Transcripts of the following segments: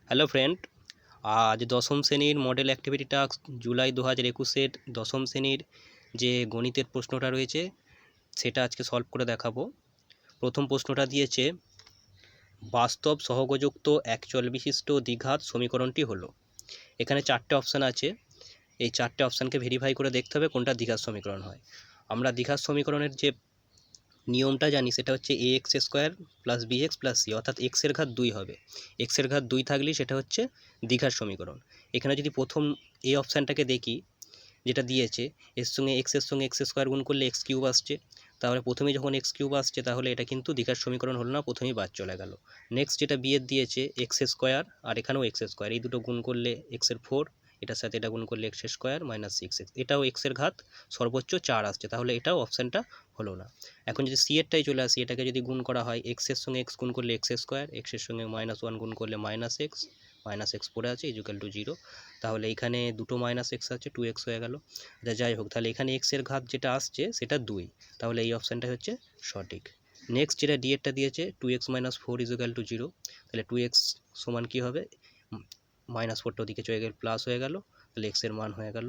Hello friend, আজ দশম শ্রেণীর মডেল অ্যাক্টিভিটি টাস্ক জুলাই 2021-এর দশম শ্রেণীর যে গণিতের প্রশ্নটা রয়েছে সেটা আজকে সলভ করে দেখাবো। প্রথম প্রশ্নটা দিয়েছে, বাস্তব সহগযুক্ত একচল বিশিষ্ট দ্বিঘাত সমীকরণটি হলো। এখানে চারটে অপশান আছে, এই চারটে অপশানকে ভেরিফাই করে দেখতে হবে কোনটা দ্বিঘাত সমীকরণ হয়। আমরা দ্বিঘাত সমীকরণের যে নিয়মটা জানি সেটা হচ্ছে A X square plus B X plus C, অর্থাৎ এক্সের ঘাত 2 হবে। এক্সের ঘাত 2 থাকলেই সেটা হচ্ছে দ্বিঘাত সমীকরণ। এখানে যদি প্রথম এই অপশানটাকে দেখি যেটা দিয়েছে, এর সঙ্গে এক্স স্কোয়ার গুণ করলে এক্স কিউব আসছে, তাহলে প্রথমে যখন এক্স কিউব আসছে তাহলে এটা কিন্তু দ্বিঘাত সমীকরণ হলো না, প্রথমেই বাদ চলে গেল। নেক্সট যেটা বি এর দিয়েছে এক্স স্কোয়ার, আর এখানেও এক্স স্কোয়ার, এই দুটো গুণ করলে এক্সের 4, এটার সাথে এটা গুণ করলে এক্স স্কোয়ার মাইনাস 6x, এটাও এক্সের ঘাত সর্বোচ্চ 4 আসছে, তাহলে এটাও অপশানটা হলো না। এখন যদি সি এরটাই চলে আসি, এটাকে যদি গুণ করা হয় এক্সের সঙ্গে এক্স গুণ করলে এক্স স্কোয়ার, এক্সের সঙ্গে -1 গুণ করলে মাইনাস এক্স পড়ে আছে ইকুয়াল টু 0, তাহলে এখানে দুটো মাইনাস এক্স আছে, 2x হয়ে গেল। যাই হোক, তাহলে এখানে এক্সের ঘাত যেটা আসছে সেটা 2, তাহলে এই অপশানটা হচ্ছে সঠিক। নেক্সট যেটা ডি এরটা দিয়েছে 2x - 4 ইকুয়াল টু 0, তাহলে 2x সমান কী হবে, -4টা ওদিকে চলে গেলে প্লাস হয়ে গেল, তাহলে এক্সের মান হয়ে গেল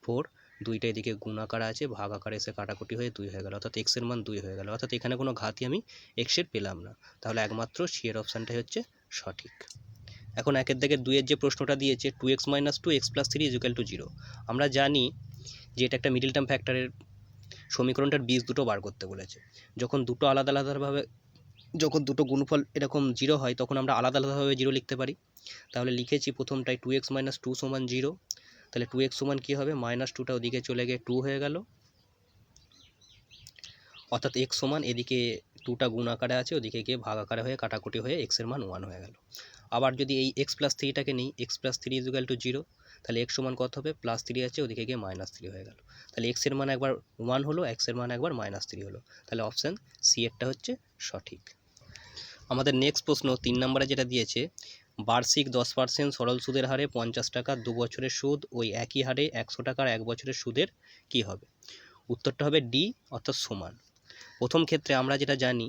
4, দুইটা এদিকে গুণ আকারে আছে, ভাগ আকারে এসে কাটাকুটি হয়ে 2 হয়ে গেল, অর্থাৎ এক্সের মান 2 হয়ে গেল, অর্থাৎ এখানে কোনো ঘাতই আমি এক্সের পেলাম না, তাহলে একমাত্র সি এর অপশানটাই হচ্ছে সঠিক। এখন একের দাগের 2-এর যে প্রশ্নটা দিয়েছে 2x - 2x + 3 = 0, আমরা জানি যে এটা একটা মিডল টার্ম ফ্যাক্টরের সমীকরণটার বীজ দুটো বার করতে বলেছে। যখন দুটো আলাদা আলাদাভাবে, যখন দুটো গুণফল এরকম 0 হয় তখন আমরা আলাদা আলাদাভাবে 0 লিখতে পারি। তাহলে লিখেছি প্রথমটায় 2x - 2 = 0, তাহলে 2x সমান কী হবে, -2টা ওদিকে চলে গিয়ে 2 হয়ে গেল, অর্থাৎ x সমান এদিকে 2টা গুণ আকারে আছে, ওদিকে গিয়ে ভাগ আকারে হয়ে কাটাকুটি হয়ে এক্সের মান 1 হয়ে গেল। আবার যদি এই x + 3টাকে নিই, x + 3 = 0, তাহলে x সমান কত হবে, +3 আছে, ওদিকে গিয়ে -3 হয়ে গেল, তাহলে x এর মান একবার 1 হলো, x এর মান একবার -3 হলো, তাহলে অপশান সি এরটা হচ্ছে সঠিক। আমাদের নেক্সট প্রশ্ন 3 নম্বরে যেটা দিয়েছে, বার্ষিক 10% সরল সুদের হারে 50 টাকার 2 বছরের সুদ ওই একই হারে 100 টাকার 1 বছরের সুদের কি হবে? উত্তরটা হবে ডি, অর্থাৎ সমান। প্রথম ক্ষেত্রে আমরা যেটা জানি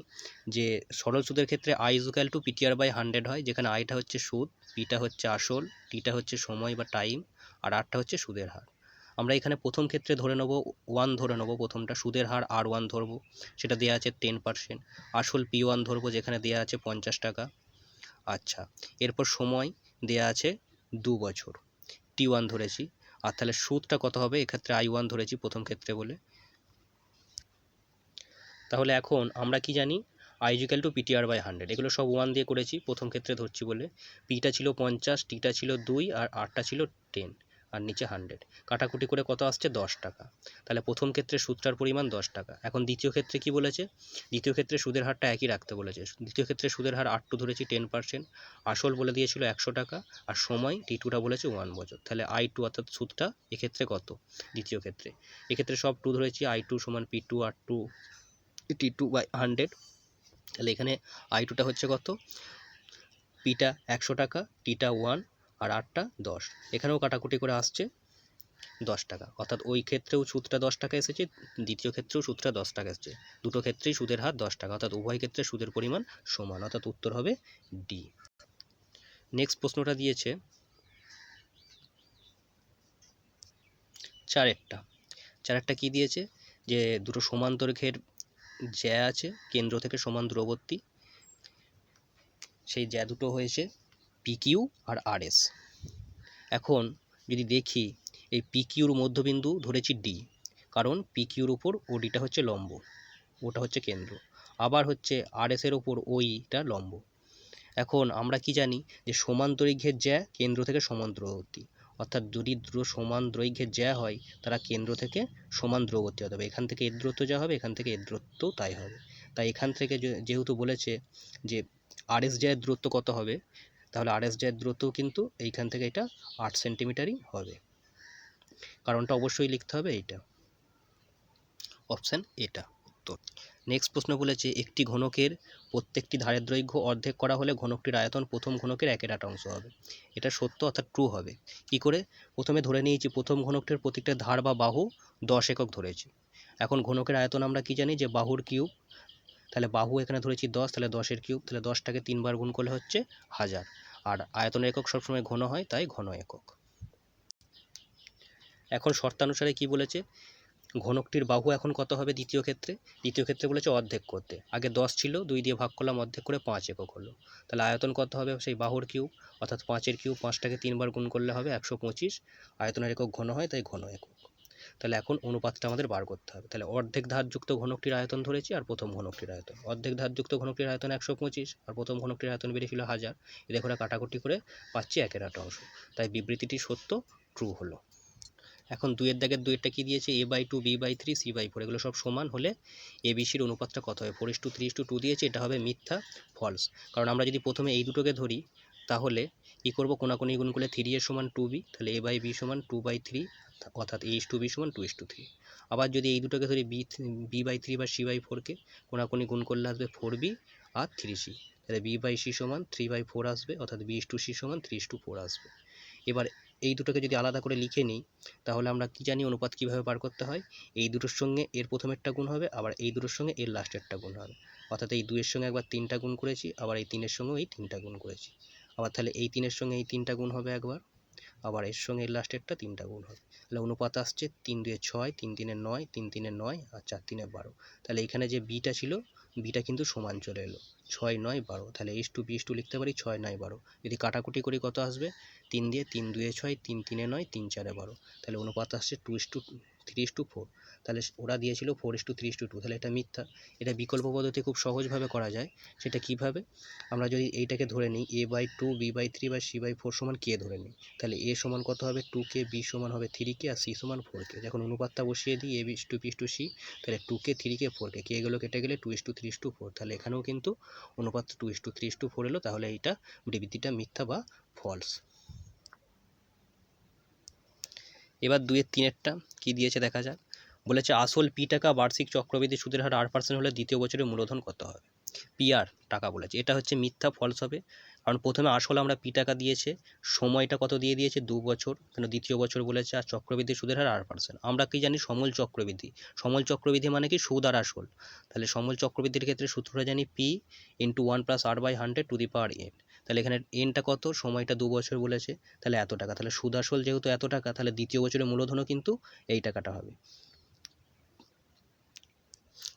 যে সরল সুদের ক্ষেত্রে i = PTR/100 হয়, যেখানে আইটা হচ্ছে সুদ, পিটা হচ্ছে আসল, টিটা হচ্ছে সময় বা টাইম, আর আরটা হচ্ছে সুদের হার। আমরা এখানে প্রথম ক্ষেত্রে ধরে নেব 1 ধরে নেব, প্রথমটা সুদের হার R1 ধরবো, সেটা দেওয়া আছে 10%, আসল P1 ধরবো যেখানে দেওয়া আছে 50 টাকা। আচ্ছা, এরপর সময় দেওয়া আছে 2 বছর, T1 ধরেছি, আর তাহলে সুদটা কত হবে, এক্ষেত্রে I1 ধরেছি প্রথম ক্ষেত্রে বলে। তাহলে এখন আমরা কি জানি, i = PTR/100, এগুলো সব 1 দিয়ে করেছি, প্রথম ক্ষেত্রে ধরছি বলে। পিটা ছিল 50, টিটা ছিল 2, আর আরটা ছিল 10, আর নিচে 100, কাটাকুটি করে কত আসছে, 10 টাকা। তাহলে প্রথম ক্ষেত্রে সুদটার পরিমাণ 10 টাকা। এখন দ্বিতীয় ক্ষেত্রে কি বলেছে, দ্বিতীয় ক্ষেত্রে সুদের হারটা একই রাখতে বলেছে। দ্বিতীয় ক্ষেত্রে সুদের হার R2 ধরেছি 10%, আসল বলে দিয়েছিল 100 টাকা, আর সময় T2টা বলেছে 1 বছর, তাহলে I2 অর্থাৎ সুদটা এক্ষেত্রে কত, দ্বিতীয় ক্ষেত্রে, এক্ষেত্রে সব 2 ধরেছি, I2 = P2 R2 T2/100, তাহলে এখানে I2টা হচ্ছে কত, পিটা 100 টাকা, টিটা 1, আর আরটা 10, এখানেও কাটাকুটি করে আসছে 10 টাকা, অর্থাৎ ওই ক্ষেত্রেও সুদটা 10 টাকা এসেছে, দ্বিতীয় ক্ষেত্রেও সুদটা 10 টাকা এসেছে, দুটো ক্ষেত্রেই সুদের হার 10 টাকা, অর্থাৎ উভয় ক্ষেত্রে সুদের পরিমাণ সমান, অর্থাৎ উত্তর হবে ডি। নেক্সট প্রশ্নটা দিয়েছে 4-টা কি দিয়েছে, যে দুটো সমান দৈর্ঘ্যের জ্যা আছে, কেন্দ্র থেকে সমান দূরবর্তী, সেই জ্যা দুটো হয়েছে PQ আর RS। এখন যদি দেখি এই PQর মধ্যবিন্দু ধরেছি ডি, কারণ PQর উপর ওডিটা হচ্ছে লম্ব, ওটা হচ্ছে কেন্দ্র, আবার হচ্ছে RSের ওপর ওইটা লম্ব। এখন আমরা কি জানি যে সমান দৈর্ঘ্যের জ্যা কেন্দ্র থেকে সমান দূরবর্তী, অর্থাৎ যদি দুটো সমান দৈর্ঘ্যের জ্যা হয় তারা কেন্দ্র থেকে সমান দূরবর্তী হতে হবে, এখান থেকে এর দূরত্ব যা হবে এখান থেকে এর দূরত্বও তাই হবে। তাই এখান থেকে যেহেতু বলেছে যে RS জ্যায়ের দূরত্ব কত হবে, তাহলে RS জ্যায়ের দূরত্বও কিন্তু এইখান থেকে এটা 8 সেন্টিমিটারই হবে, কারণটা অবশ্যই লিখতে হবে এইটা, অপশান এটা উত্তর। নেক্সট প্রশ্ন বলেছে, একটি ঘনকের প্রত্যেকটি ধারের দৈর্ঘ্য অর্ধেক করা হলে ঘনকটির আয়তন প্রথম ঘনকের 1/8 অংশ হবে। এটা সত্য, অর্থাৎ ট্রু হবে। কি করে, প্রথমে ধরে নিয়েছি প্রথম ঘনকটির প্রত্যেকটা ধার বা বাহু 10 একক ধরেছি। এখন ঘনকের আয়তন আমরা কি জানি, যে বাহুর কিউব, তাহলে বাহু এখানে ধরেছি 10, তাহলে 10-এর কিউব, তাহলে 10টাকে 3 বার গুণ করলে হচ্ছে 1000, আর আয়তনের একক সবসময় ঘন হয়, তাই ঘন একক। এখন শর্তানুসারে কি বলেছে, ঘনকটির বাহু এখন কত হবে দ্বিতীয় ক্ষেত্রে? দ্বিতীয় ক্ষেত্রে বলেছে অর্ধেক করতে। আগে 10 ছিল, 2 দিয়ে ভাগ করলাম, অর্ধেক করে 5 একক হলো। তাহলে আয়তন কত হবে? সেই বাহুর কিউব, অর্থাৎ 5-এর কিউব, 5টাকে 3 বার গুণ করলে হবে 125। আয়তনের একক ঘন হয়, তাই ঘন একক। তাহলে এখন অনুপাতটা আমাদের বার করতে হবে। তাহলে অর্ধেক ধারযুক্ত ঘনকটির আয়তন ধরেছি আর প্রথম ঘনকটির আয়তন। অর্ধেক ধারযুক্ত ঘনকটির আয়তন 125 আর প্রথম ঘনকটির আয়তন বেরিয়েছিল 1000। এদের করে কাটাকুটি করে পাচ্ছি 1/8 অংশ। তাই বিবৃতিটি সত্য, ট্রু হলো। এখন 2-এর দাগের 2-এরটা কী দিয়েছে? a/2, b/3, c/4 এগুলো সব সমান হলে ABCর অনুপাতটা কত হবে? 4:3:2 দিয়েছে, এটা হবে মিথ্যা, ফলস। কারণ আমরা যদি প্রথমে এই দুটোকে ধরি তাহলে কী করবো? কোনাকুনি গুণ করলে 3 এর সমান 2b, তাহলে a/b সমান 2/3, অর্থাৎ a/b সমান 2:3। আবার যদি এই দুটোকে ধরি b/3 বা c/4কে কোনাকুনি গুণ করলে আসবে 4b আর 3c, তাহলে b/c সমান 3/4 আসবে, অর্থাৎ b/c সমান 3:4 আসবে। এবার এই দুটোকে যদি আলাদা করে লিখে নিই তাহলে আমরা কি জানি অনুপাত কিভাবে বার করতে হয়? এই দুটোর সঙ্গে এর প্রথমেরটা গুণ হবে, আবার এই দুটোর সঙ্গে এর লাস্টেরটা গুণ হবে। অর্থাৎ এই 2-এর সঙ্গে একবার 3টা গুণ করেছি, আবার এই 3-এর সঙ্গেও এই 3টা গুণ করেছি। আবার তাহলে এই 3-এর সঙ্গে এই 3টা গুণ হবে একবার, আবার এর সঙ্গে এর লাস্টেরটা 3টা গুণ হবে। তাহলে অনুপাত আসছে 3-2 6, 3-3 9, 3-3 9 আর 4-3 12। তাহলে এখানে যে বিটা ছিল, বিটা কিন্তু সমান চলে এলো, 6 9 12। তাহলে a/b/2 লিখতে পারি 6 9 12। যদি কাটাকুটি করি কত আসবে? 3 দিয়ে 3-2 6, 3-3 9, 3-4 12। তাহলে অনুপাত আসছে 2:3:4। তাহলে ওরা দিয়েছিল 4:3:2, তাহলে এটা মিথ্যা। এটা বিকল্প পদ্ধতি খুব সহজভাবে করা যায়। সেটা কিভাবে? আমরা যদি এইটাকে ধরে নিই a/2, b/3 বা c/4 সমান কে ধরে নিই, তাহলে a সমান কত হবে? 2k, b সমান হবে 3k আর c সমান 4k। যখন অনুপাতটা বসিয়ে দিই a/b/c, তাহলে 2k 3k 4k, কে এগুলো কেটে গেলে 2:3:4। তাহলে এখানেও কিন্তু অনুপাত 2:3:4 এলো। তাহলে এইটা বিবৃতিটা মিথ্যা বা ফলস। এবার 2-এর 3-এরটা কী দিয়েছে দেখা যাক। বলেছে আসল p টাকা বার্ষিক চক্রবৃদ্ধি সুদের হার 8% হলে দ্বিতীয় বছরের মূলধন কত হবে? PR টাকা বলেছে, এটা হচ্ছে মিথ্যা, ফলস হবে। কারণ প্রথমে আসল আমরা p টাকা দিয়েছে, সময়টা কত দিয়ে দিয়েছে? 2 বছর, কেন দ্বিতীয় বছর বলেছে, আর চক্রবৃদ্ধি সুদের হার 8%। আমরা কি জানি? সমল চক্রবৃদ্ধি। সমল চক্রবৃদ্ধি মানে কি? সুদ আর আসল। তাহলে সমল চক্রবৃদ্ধির ক্ষেত্রে সূত্রটা জানি p × 1 + r/100⁴ n। তাহলে এখানে nটা কত? সময়টা 2 বছর বলেছে, তাহলে এত টাকা। তাহলে সুদ আসল যেহেতু এত টাকা, তাহলে দ্বিতীয় বছরের মূলধনও কিন্তু এই টাকাটা হবে।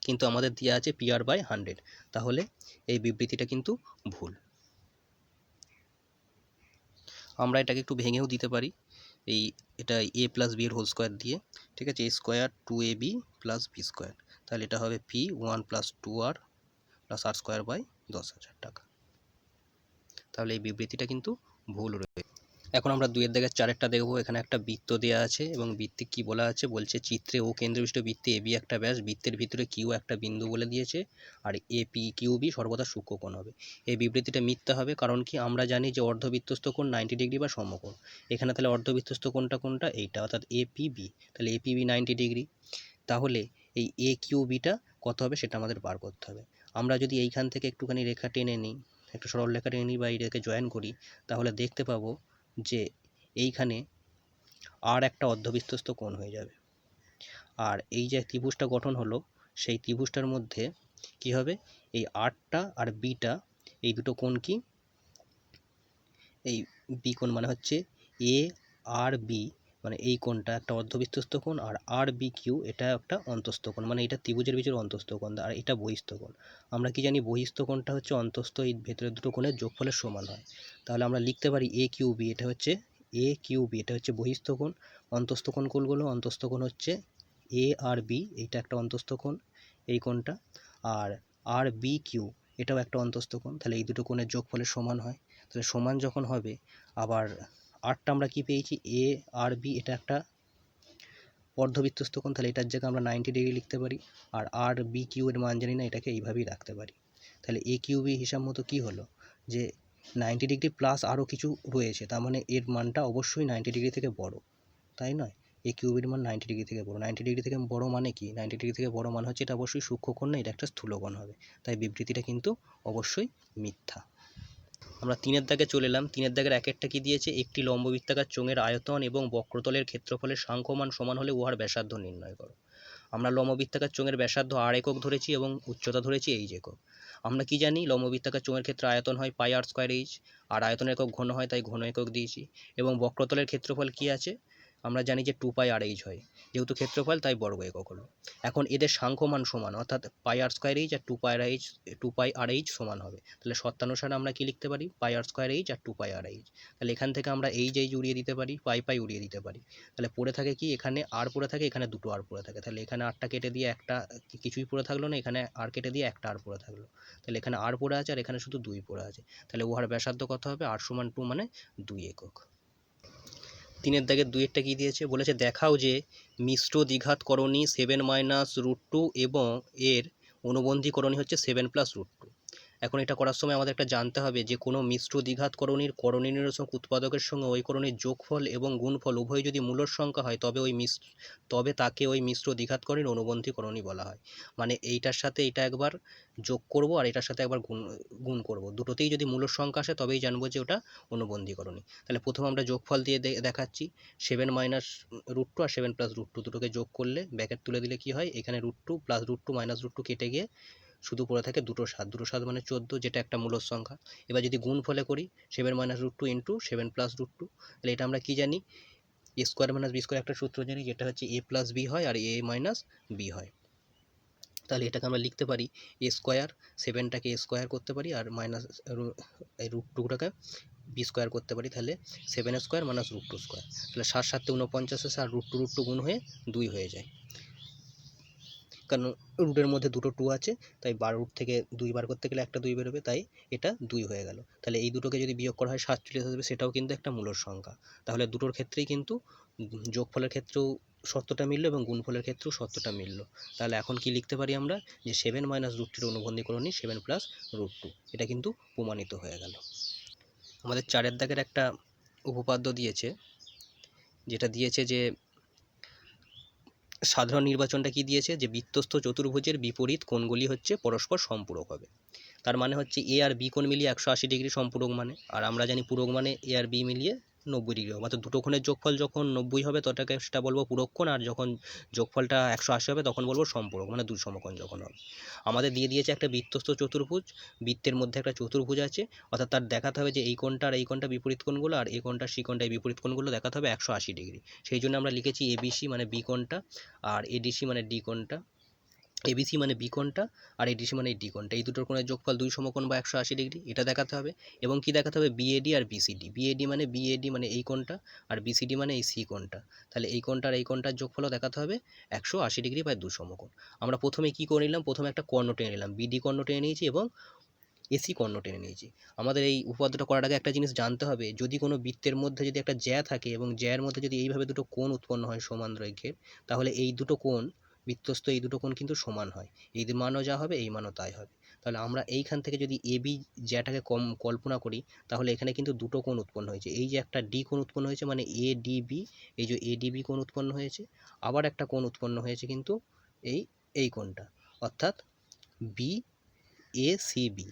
কিন্তু আমাদের দেওয়া আছে PR/100, তাহলে এই বিবৃতিটা কিন্তু ভুল। আমরা এটাকে একটু ভেঙেও দিতে পারি, এটা a + b এর হোল স্কোয়ার দিয়ে, ঠিক আছে, a square 2ab + b square. তাহলে এটা হবে p 1 + 2r + r²/10,000 টাকা। তাহলে এই বিবৃতিটা কিন্তু ভুল রয়েছে। এখন আমরা 2-এর দাগের 4-এরটা দেখব। এখানে একটা বৃত্ত দেওয়া আছে এবং বৃত্তে কি বলা আছে? বলছে চিত্রে ও কেন্দ্রবিষ্ট বৃত্তে AB একটা ব্যাস, বৃত্তের ভিতরে Q একটা বিন্দু বলে দিয়েছে, আর APQB সর্বদা সূক্ষ্মকোণ হবে। এই বিবৃতিটা মিথ্যা হবে, কারণ কি? আমরা জানি যে অর্ধবৃত্তস্থ কোণ 90 ডিগ্রি বা সমকোণ। এখানে তাহলে অর্ধবৃত্তস্থ কোণটা কোনটা? এইটা, অর্থাৎ APB। তাহলে APB 90 ডিগ্রি। তাহলে এই AQBটা কত হবে সেটা আমাদের বার করতে হবে। আমরা যদি এইখান থেকে একটুখানি রেখা টেনে নিই, একটা সরল রেখা টেনে নিই বা এটাকে জয়েন করি, তাহলে দেখতে পাবো যে এইখানে আর একটা অর্ধবৃত্তস্থ কোণ হয়ে যাবে। আর এই যে ত্রিভুজটা গঠন হলো, সেই ত্রিভুজটার মধ্যে কি হবে? এই আরটা আর বিটা, এই দুটো কোণ কি? এই বি কোণ মানে হচ্ছে ARB, মানে এই কোণটা একটা অর্ধবৃত্তস্থ কোণ, আর RBQ এটা একটা অন্তস্থ কোণ, মানে এটা ত্রিভুজের ভিতরে অন্তস্থ কোণ, আর এটা বহিস্থ কোণ। আমরা কি জানি? বহিস্থ কোণটা হচ্ছে অন্তস্থ এই ভেতরের দুটো কোণের যোগফলের সমান হয়। তাহলে আমরা লিখতে পারি AQB, এটা হচ্ছে AQB, এটা হচ্ছে বহিস্থ কোণ। অন্তস্থ কোণ কোনগুলো? অন্তস্থ কোণ হচ্ছে ARB, এইটা একটা অন্তস্থ কোণ, এই কোণটা, আর RBQ এটাও একটা অন্তস্থ কোণ। তাহলে এই দুটো কোণের যোগফলের সমান হয়। তাহলে সমান যখন হবে, আবার আরটা আমরা কি পেয়েছি? ARB, এটা একটা অর্ধবৃত্তস্থ কোণ, তাহলে এটার জায়গায় আমরা 90 ডিগ্রি লিখতে পারি। আর RBQ এর মান জানি না, এটাকে এইভাবেই রাখতে পারি। তাহলে AQB হিসাব মতো কী হলো? যে 90 ডিগ্রি প্লাস আরও কিছু রয়েছে, তার মানে এর মানটা অবশ্যই 90 ডিগ্রি থেকে বড়, তাই নয়? AQB এর মান 90 ডিগ্রি থেকে বড়। 90 ডিগ্রি থেকে বড় মানে কি? 90 ডিগ্রি থেকে বড় মানে হচ্ছে এটা অবশ্যই সূক্ষ্মকোণ না, এটা একটা স্থূলকোণ হবে। তাই বিবৃতিটা কিন্তু অবশ্যই মিথ্যা। আমরা 3-এর দাগে চলে এলাম। 3-এর দাগের 1-এরটা কি দিয়েছে? একটি লম্ববৃত্তাকার চোঙের আয়তন এবং বক্রতলের ক্ষেত্রফলের সাংখ্যমান সমান হলে উহার ব্যাসার্ধ নির্ণয় করো। আমরা লম্ববৃত্তাকার চোঙের ব্যাসার্ধ r একক ধরেছি এবং উচ্চতা ধরেছি h একক। আমরা কি জানি লম্ববৃত্তাকার চোঙের ক্ষেত্রে আয়তন হয় পাই আর স্কোয়ার এইচ, আর আয়তনের একক ঘন হয় তাই ঘন একক দিয়েছি। এবং বক্রতলের ক্ষেত্রফল কি আছে, আমরা জানি যে 2 পাই আর এইচ হয়, যেহেতু ক্ষেত্রফল তাই বর্গ একক হলো। এখন এদের সাংখ্যমান সমান, অর্থাৎ পাই আর স্কোয়ার এইচ আর 2 পাই আর এইচ সমান হবে। তাহলে শর্তানুসারে আমরা কি লিখতে পারি, পাই আর স্কোয়ার এইচ আর 2 পাই আর এইচ। তাহলে এখান থেকে আমরা এইচ উড়িয়ে দিতে পারি, পাই পাই উড়িয়ে দিতে পারি। তাহলে পড়ে থাকে কি, এখানে আর পড়ে থাকে, এখানে দুটো আর পড়ে থাকে। তাহলে এখানে আরটা কেটে দিয়ে একটা কিছুই পড়ে থাকলো না, এখানে আর কেটে দিয়ে একটা আর পড়ে থাকলো। তাহলে এখানে আর পড়ে আছে আর এখানে শুধু 2 পড়ে আছে। তাহলে উহার ব্যাসার্ধ কত হবে, আর সমান 2 মানে 2 একক। 3 দাগের 2 কি দিয়েছে, বলেছে দেখাও যে মিশ্র দ্বিঘাত করণী 7 মাইনাস রুট 2 এবং এর অনুবন্ধী করণী হচ্ছে 7 প্লাস রুট 2। এখন এটা করার সময় আমাদের একটা জানতে হবে যে কোনো মিশ্র দ্বিঘাত করণীর করণী নিরসক উৎপাদকের সঙ্গে ওই করণীর যোগফল এবং গুণফল উভয় যদি মূলর সংখ্যা হয় তবে তাকে ওই মিশ্র দ্বিঘাত করণীর অনুবন্ধী করণী বলা হয়। মানে এইটার সাথে এটা একবার যোগ করব আর এটার সাথে একবার গুণ করব, দুটোতেই যদি মূলর সংখ্যা আসে তবেই জানবো যে ওটা অনুবন্ধী করণী। তাহলে প্রথম আমরা যোগফল দিয়ে দেখাচ্ছি, 7 মাইনাস রুট 2 আর 7 প্লাস রুট 2 দুটোকে যোগ করলে ব্যাকেট তুলে দিলে কি হয়, এখানে root 2 plus root 2 minus root 2 কেটে গিয়ে শুধু পড়ে থাকে 2 7 মানে 14, যেটা একটা মূলর সংখ্যা। এবার যদি গুণ ফলে করি 7 minus root 2 into 7 plus root 2, তাহলে এটা আমরা কি জানি, a square minus b square একটা সূত্র জানি, যেটা হচ্ছে এ প্লাস বি হয় আর এ মাইনাস বি হয়। তাহলে এটাকে আমরা লিখতে পারি এ স্কোয়ার, 7টাকে এ স্কোয়ার করতে পারি আর মাইনাস রুট 2টাকে বি স্কোয়ার করতে পারি। তাহলে 7 স্কোয়ার মাইনাস রুট 2 স্কোয়ার, তাহলে 7 7 49 আসে আর রুট টু গুণ হয়ে 2 হয়ে যায়, কারণ রুটের মধ্যে দুটো 2 আছে, তাই 12 রুট থেকে 2 বার করতে গেলে একটা 2 বেরোবে, তাই এটা 2 হয়ে গেল। তাহলে এই দুটোকে যদি বিয়োগ করা হয় 47 আসবে, সেটাও কিন্তু একটা মূলর সংখ্যা। তাহলে দুটোর ক্ষেত্রেই কিন্তু যোগফলের ক্ষেত্রেও শর্তটা মিলল এবং গুণফলের ক্ষেত্রেও শর্তটা মিলল। তাহলে এখন কি লিখতে পারি আমরা, যে 7 মাইনাস রুট 2 অনুবন্ধী করণী 7 প্লাস রুট 2, এটা কিন্তু প্রমাণিত হয়ে গেল। আমাদের 4 দাগের একটা উপপাদ্য দিয়েছে, যেটা দিয়েছে যে সাধারণ নির্বাচনটা কি দিয়েছে, যে বৃত্তস্থ চতুর্ভুজের বিপরীত কোণগুলি হচ্ছে পরস্পর সম্পূরক হবে। তার মানে হচ্ছে এ আর বি কোণ মিলিয়ে 180 ডিগ্রি সম্পূরক মানে, আর আমরা জানি পূরক মানে এ আর বি মিলিয়ে 90 ডিগ্রি হবে। অর্থাৎ দুটো কোণের যোগফল যখন 90 হবে তটাকে সেটা বলবো পূরক কোণ, আর যখন যোগফলটা 180 হবে তখন বলবো সম্পূরক, মানে দুই সমকোণ যখন হবে। আমাদের দিয়ে দিয়েছে একটা বৃত্তস্থ চতুর্ভুজ, বৃত্তের মধ্যে একটা চতুর্ভুজ আছে, অর্থাৎ তার দেখাতে হবে যে এই কোণটা আর এই কোণটা বিপরীত কোণগুলো, আর এই কোণটা সি কোণটা এই বিপরীত কোণগুলো দেখাতে হবে 180 ডিগ্রি। সেই জন্য আমরা লিখেছি এবিসি মানে বি কোণটা, আর এডিসি মানে ডি কোণটা, এবিসি মানে বি কোণটা আর এডিসি মানে ডি কোণটা, এই দুটোর কোণের যোগফল 2 সমকোণ বা 180 ডিগ্রি, এটা দেখাতে হবে। এবং কি দেখাতে হবে, বিএডি আর বিসিডি, বিএডি মানে এই কোণটা আর বিসিডি মানে এই সি কোণটা। তাহলে এই কোণটা আর এই কোণটার যোগফলও দেখাতে হবে 180 ডিগ্রি বা 2 সমকোণ। আমরা প্রথমে কি করে নিলাম, প্রথমে একটা কর্ণ টেনে নিলাম, বিডি কর্ণ টেনে নিয়েছি এবং এসি কর্ণ টেনে নিয়েছি। আমাদের এই উপপাদ্যটা করার আগে একটা জিনিস জানতে হবে, যদি কোনো বৃত্তের মধ্যে যদি একটা জ্যা থাকে এবং জ্যার মধ্যে যদি এইভাবে দুটো কোণ উৎপন্ন হয় সমান দৈর্ঘ্যের, তাহলে এই দুটো কোণ বৃত্তস্থ এই দুটো কোণ কিন্তু সমান হয়, এই মানও যা হবে এই মানও তাই হবে। তাহলে আমরা এইখান থেকে যদি এবি জ্যাটাকে কল্পনা করি, তাহলে এখানে কিন্তু দুটো কোণ উৎপন্ন হয়েছে, এই যে একটা ডি কোণ উৎপন্ন হয়েছে মানে এডিবি, এই যে এডিবি কোণ উৎপন্ন হয়েছে, আবার একটা কোণ উৎপন্ন হয়েছে কিন্তু এই কোণটা, অর্থাৎ বি এ সি বি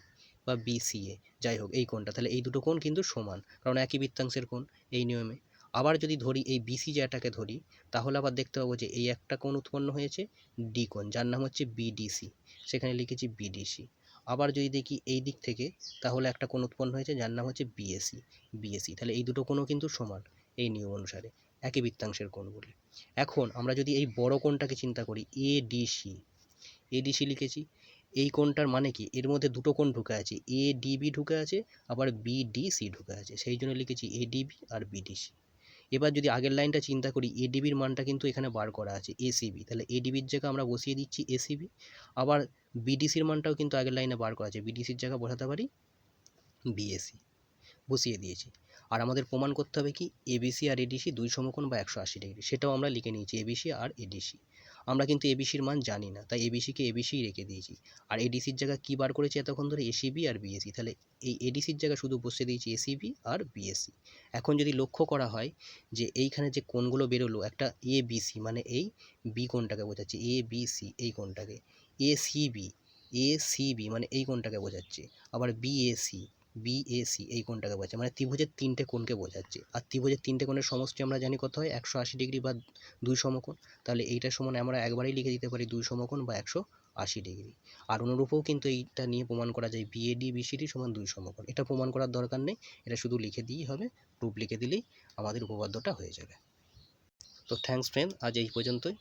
বা বিসিএ, যাই হোক এই কোণটা। তাহলে এই দুটো কোণ কিন্তু সমান, কারণ একই বৃত্তাংশের কোণ এই নিয়মে। আবার যদি ধরি এই বিসি জ্যাটাকে ধরি, তাহলে আবার দেখতে পাবো যে এই একটা কোণ উৎপন্ন হয়েছে ডি কোণ, যার নাম হচ্ছে বিডিসি, সেখানে লিখেছি বিডিসি। আবার যদি দেখি এই দিক থেকে, তাহলে একটা কোণ উৎপন্ন হয়েছে যার নাম হচ্ছে বিএসি। তাহলে এই দুটো কোণও কিন্তু সমান এই নিয়ম অনুসারে, একই বৃত্তাংশের কোণ বলে। এখন আমরা যদি এই বড় কোণটাকে চিন্তা করি, এডিসি লিখেছি, এই কোণটার মানে কি, এর মধ্যে দুটো কোণ ঢুকে আছে, এডিবি ঢুকে আছে আবার বিডিসি ঢুকে আছে, সেই জন্য লিখেছি এডিবি আর বিডিসি। এবার যদি আগের লাইনটা চিন্তা করি, এডিবির মানটা কিন্তু এখানে বার করা আছে এসিবি, তাহলে এডিবির জায়গা আমরা বসিয়ে দিচ্ছি এসিবি। আবার বিডিসির মানটাও কিন্তু আগের লাইনে বার করা আছে, বিডিসির জায়গা বসাতে পারি বিএসি, বসিয়ে দিয়েছি। আর আমাদের প্রমাণ করতে হবে কি, এবিসি আর এডিসি দুই সমকোণ বা 180 ডিগ্রি, সেটাও আমরা লিখে নিয়েছি এবিসি আর এডিসি। আমরা কিন্তু এবিসির মান জানি না, তাই এবিসিকে এবিসিই রেখে দিয়েছি। আর এডিসির জায়গা কী বার করেছি এতক্ষণ ধরে, এসিবি আর বিএসি, তাহলে এই এডিসির জায়গা শুধু বসিয়ে দিয়েছি এসিবি আর বিএসি। এখন যদি লক্ষ্য করা হয় যে এইখানে যে কোণগুলো বেরোলো, একটা এ বিসি মানে এই বি কোণটাকে বোঝাচ্ছে, এ বিসি এই কোণটাকে, এসিবি মানে এই কোণটাকে বোঝাচ্ছে, আবার বিএসি এই কোণটাকে বোঝাচ্ছে, মানে ত্রিভুজের 3টে কোণকে বোঝাচ্ছে। আর ত্রিভুজের 3টে কোণের সমষ্টি আমরা জানি কত হয়, 180 ডিগ্রি বা 2 সমকোণ। তাহলে এইটার সমান আমরা একবারেই লিখে দিতে পারি 2 সমকোণ বা 180 80 ডিগ্রি। আর অনুরূপও কিন্তু এইটা নিয়ে প্রমাণ করা যায় বিএডি বিসিডি সমান 2 সমকোণ। এটা প্রমাণ করার দরকার নেই, এটা শুধু লিখে দিয়েই হবে, প্রুফ লিখে দিলেই আমাদের উপপাদ্যটা হয়ে যাবে। তো থ্যাঙ্কস ফ্রেন্ড, আজ এই পর্যন্তই।